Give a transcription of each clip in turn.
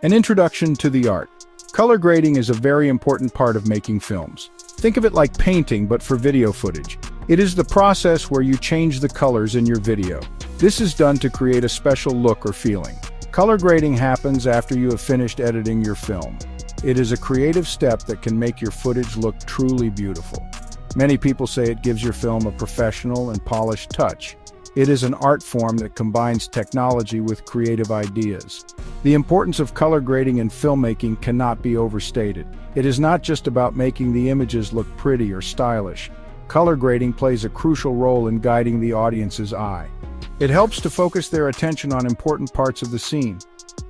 An introduction to the art. Color grading is a very important part of making films. Think of it like painting, but for video footage. It is the process where you change the colors in your video. This is done to create a special look or feeling. Color grading happens after you have finished editing your film. It is a creative step that can make your footage look truly beautiful. Many people say it gives your film a professional and polished touch. It is an art form that combines technology with creative ideas. The importance of color grading in filmmaking cannot be overstated. It is not just about making the images look pretty or stylish. Color grading plays a crucial role in guiding the audience's eye. It helps to focus their attention on important parts of the scene.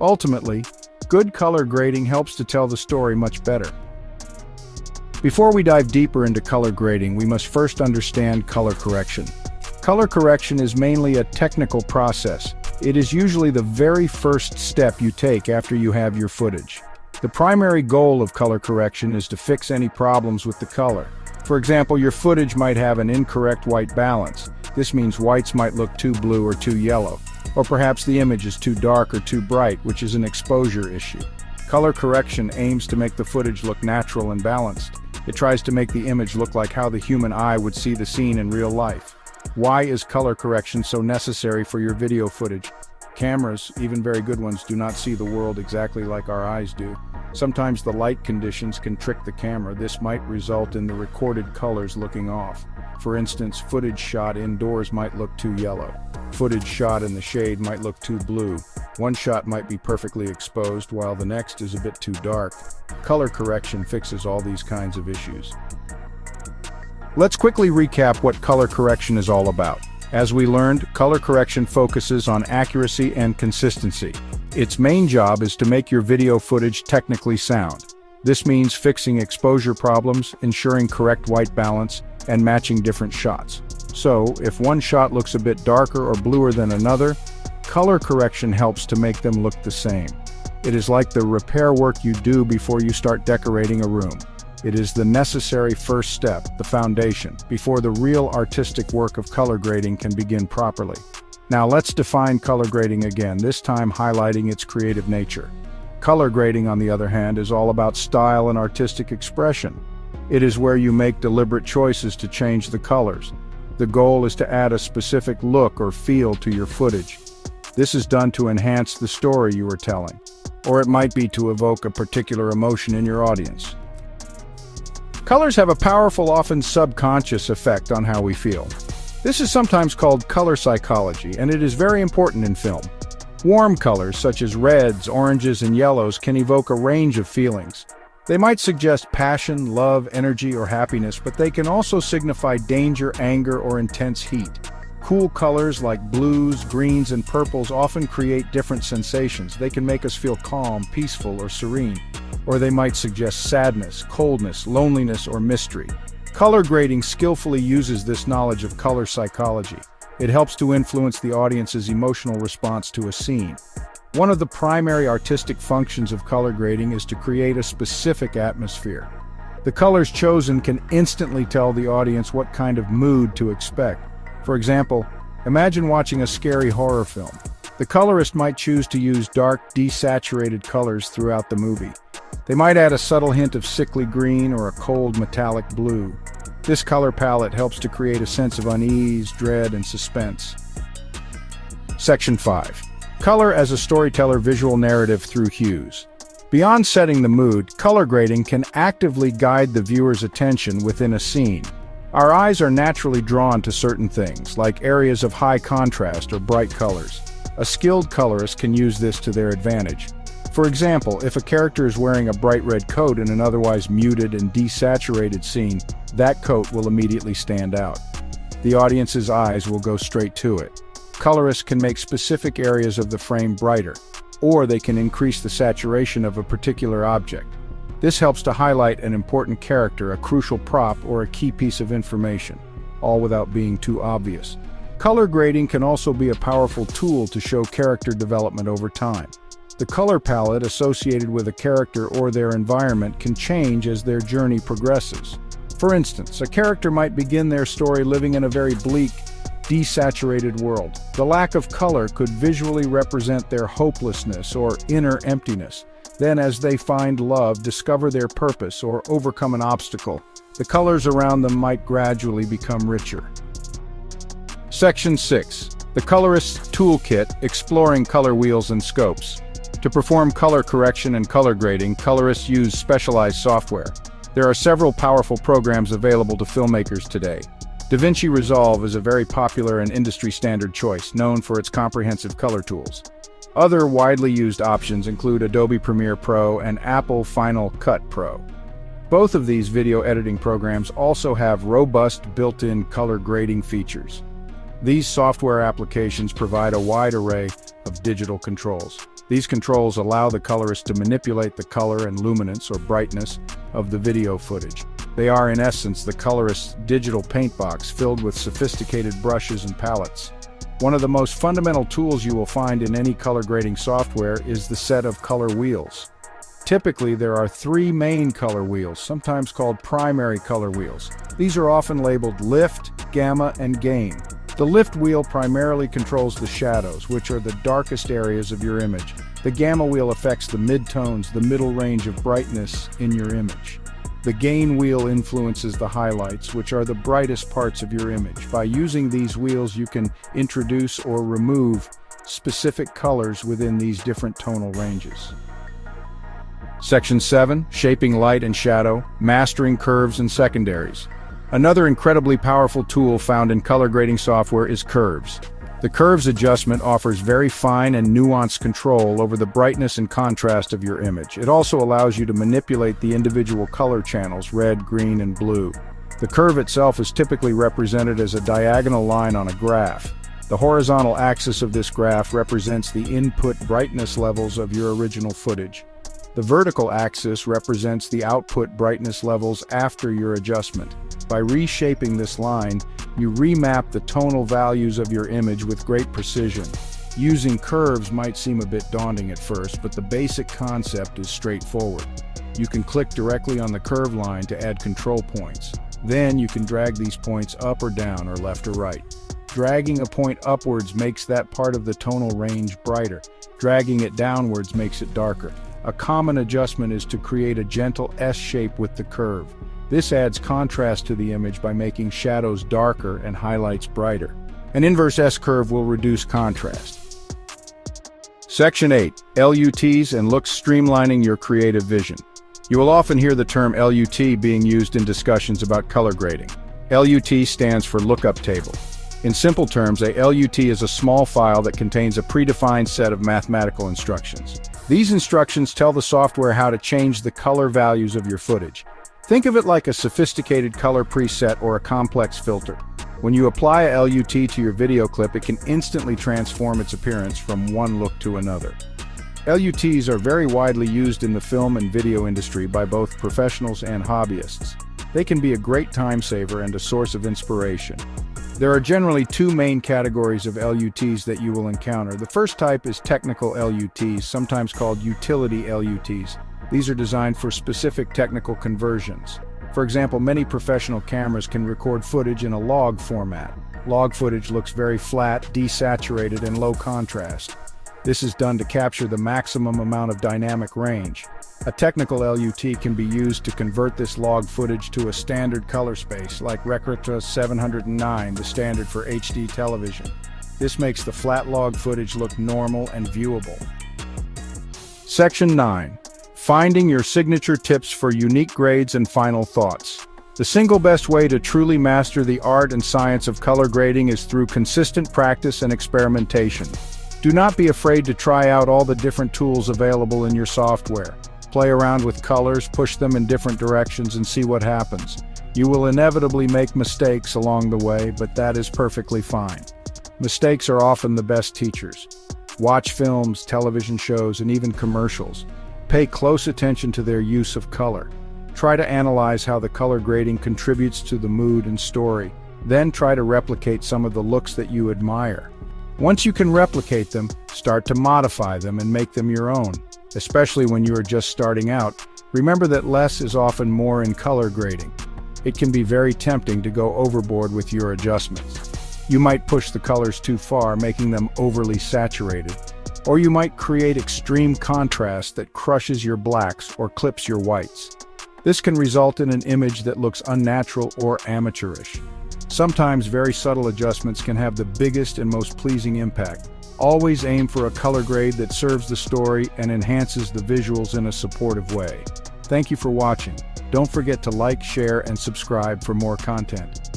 Ultimately, good color grading helps to tell the story much better. Before we dive deeper into color grading, we must first understand color correction. Color correction is mainly a technical process. It is usually the very first step you take after you have your footage. The primary goal of color correction is to fix any problems with the color. For example, your footage might have an incorrect white balance. This means whites might look too blue or too yellow. Or perhaps the image is too dark or too bright, which is an exposure issue. Color correction aims to make the footage look natural and balanced. It tries to make the image look like how the human eye would see the scene in real life. Why is color correction so necessary for your video footage? Cameras, even very good ones, do not see the world exactly like our eyes do. Sometimes the light conditions can trick the camera. This might result in the recorded colors looking off. For instance, footage shot indoors might look too yellow. Footage shot in the shade might look too blue. One shot might be perfectly exposed while the next is a bit too dark. Color correction fixes all these kinds of issues. Let's quickly recap what color correction is all about. As we learned, color correction focuses on accuracy and consistency. Its main job is to make your video footage technically sound. This means fixing exposure problems, ensuring correct white balance, and matching different shots. So, if one shot looks a bit darker or bluer than another, color correction helps to make them look the same. It is like the repair work you do before you start decorating a room. It is the necessary first step, the foundation, before the real artistic work of color grading can begin properly. Now let's define color grading again, this time highlighting its creative nature. Color grading, on the other hand, is all about style and artistic expression. It is where you make deliberate choices to change the colors. The goal is to add a specific look or feel to your footage. This is done to enhance the story you are telling, or it might be to evoke a particular emotion in your audience. Colors have a powerful, often subconscious effect on how we feel. This is sometimes called color psychology, and it is very important in film. Warm colors such as reds, oranges, and yellows can evoke a range of feelings. They might suggest passion, love, energy, or happiness, but they can also signify danger, anger, or intense heat. Cool colors like blues, greens, and purples often create different sensations. They can make us feel calm, peaceful, or serene. Or they might suggest sadness, coldness, loneliness, or mystery. Color grading skillfully uses this knowledge of color psychology. It helps to influence the audience's emotional response to a scene. One of the primary artistic functions of color grading is to create a specific atmosphere. The colors chosen can instantly tell the audience what kind of mood to expect. For example, imagine watching a scary horror film. The colorist might choose to use dark, desaturated colors throughout the movie. They might add a subtle hint of sickly green or a cold metallic blue. This color palette helps to create a sense of unease, dread, and suspense. Section 5. Color as a storyteller visual narrative through hues. Beyond setting the mood, color grading can actively guide the viewer's attention within a scene. Our eyes are naturally drawn to certain things, like areas of high contrast or bright colors. A skilled colorist can use this to their advantage. For example, if a character is wearing a bright red coat in an otherwise muted and desaturated scene, that coat will immediately stand out. The audience's eyes will go straight to it. Colorists can make specific areas of the frame brighter, or they can increase the saturation of a particular object. This helps to highlight an important character, a crucial prop, or a key piece of information, all without being too obvious. Color grading can also be a powerful tool to show character development over time. The color palette associated with a character or their environment can change as their journey progresses. For instance, a character might begin their story living in a very bleak, desaturated world. The lack of color could visually represent their hopelessness or inner emptiness. Then, as they find love, discover their purpose, or overcome an obstacle, the colors around them might gradually become richer. Section 6. The Colorist's Toolkit, Exploring Color Wheels and Scopes. To perform color correction and color grading, colorists use specialized software. There are several powerful programs available to filmmakers today. DaVinci Resolve is a very popular and industry-standard choice, known for its comprehensive color tools. Other widely used options include Adobe Premiere Pro and Apple Final Cut Pro. Both of these video editing programs also have robust built-in color grading features. These software applications provide a wide array of digital controls. These controls allow the colorist to manipulate the color and luminance or brightness of the video footage. They are, in essence, the colorist's digital paint box filled with sophisticated brushes and palettes. One of the most fundamental tools you will find in any color grading software is the set of color wheels. Typically, there are three main color wheels, sometimes called primary color wheels. These are often labeled lift, gamma, and gain. The lift wheel primarily controls the shadows, which are the darkest areas of your image. The gamma wheel affects the midtones, the middle range of brightness in your image. The gain wheel influences the highlights, which are the brightest parts of your image. By using these wheels, you can introduce or remove specific colors within these different tonal ranges. Section 7. Shaping Light and Shadow, Mastering Curves and Secondaries. Another incredibly powerful tool found in color grading software is curves. The curves adjustment offers very fine and nuanced control over the brightness and contrast of your image. It also allows you to manipulate the individual color channels, red, green, and blue. The curve itself is typically represented as a diagonal line on a graph. The horizontal axis of this graph represents the input brightness levels of your original footage. The vertical axis represents the output brightness levels after your adjustment. By reshaping this line, you remap the tonal values of your image with great precision. Using curves might seem a bit daunting at first, but the basic concept is straightforward. You can click directly on the curve line to add control points. Then you can drag these points up or down or left or right. Dragging a point upwards makes that part of the tonal range brighter. Dragging it downwards makes it darker. A common adjustment is to create a gentle S shape with the curve. This adds contrast to the image by making shadows darker and highlights brighter. An inverse S-curve will reduce contrast. Section 8. LUTs and Looks, Streamlining Your Creative Vision. You will often hear the term LUT being used in discussions about color grading. LUT stands for Lookup Table. In simple terms, a LUT is a small file that contains a predefined set of mathematical instructions. These instructions tell the software how to change the color values of your footage. Think of it like a sophisticated color preset or a complex filter. When you apply a LUT to your video clip, it can instantly transform its appearance from one look to another. LUTs are very widely used in the film and video industry by both professionals and hobbyists. They can be a great time saver and a source of inspiration. There are generally two main categories of LUTs that you will encounter. The first type is technical LUTs, sometimes called utility LUTs. These are designed for specific technical conversions. For example, many professional cameras can record footage in a log format. Log footage looks very flat, desaturated, and low contrast. This is done to capture the maximum amount of dynamic range. A technical LUT can be used to convert this log footage to a standard color space, like Requeta 709, the standard for HD television. This makes the flat log footage look normal and viewable. Section 9. Finding your signature tips for unique grades and final thoughts. The single best way to truly master the art and science of color grading is through consistent practice and experimentation. Do not be afraid to try out all the different tools available in your software. Play around with colors, push them in different directions, and see what happens. You will inevitably make mistakes along the way, but that is perfectly fine. Mistakes are often the best teachers. Watch films, television shows, and even commercials. Pay close attention to their use of color. Try to analyze how the color grading contributes to the mood and story. Then try to replicate some of the looks that you admire. Once you can replicate them, start to modify them and make them your own. Especially when you are just starting out, remember that less is often more in color grading. It can be very tempting to go overboard with your adjustments. You might push the colors too far, making them overly saturated. Or you might create extreme contrast that crushes your blacks or clips your whites. This can result in an image that looks unnatural or amateurish. Sometimes very subtle adjustments can have the biggest and most pleasing impact. Always aim for a color grade that serves the story and enhances the visuals in a supportive way. Thank you for watching. Don't forget to like, share, and subscribe for more content.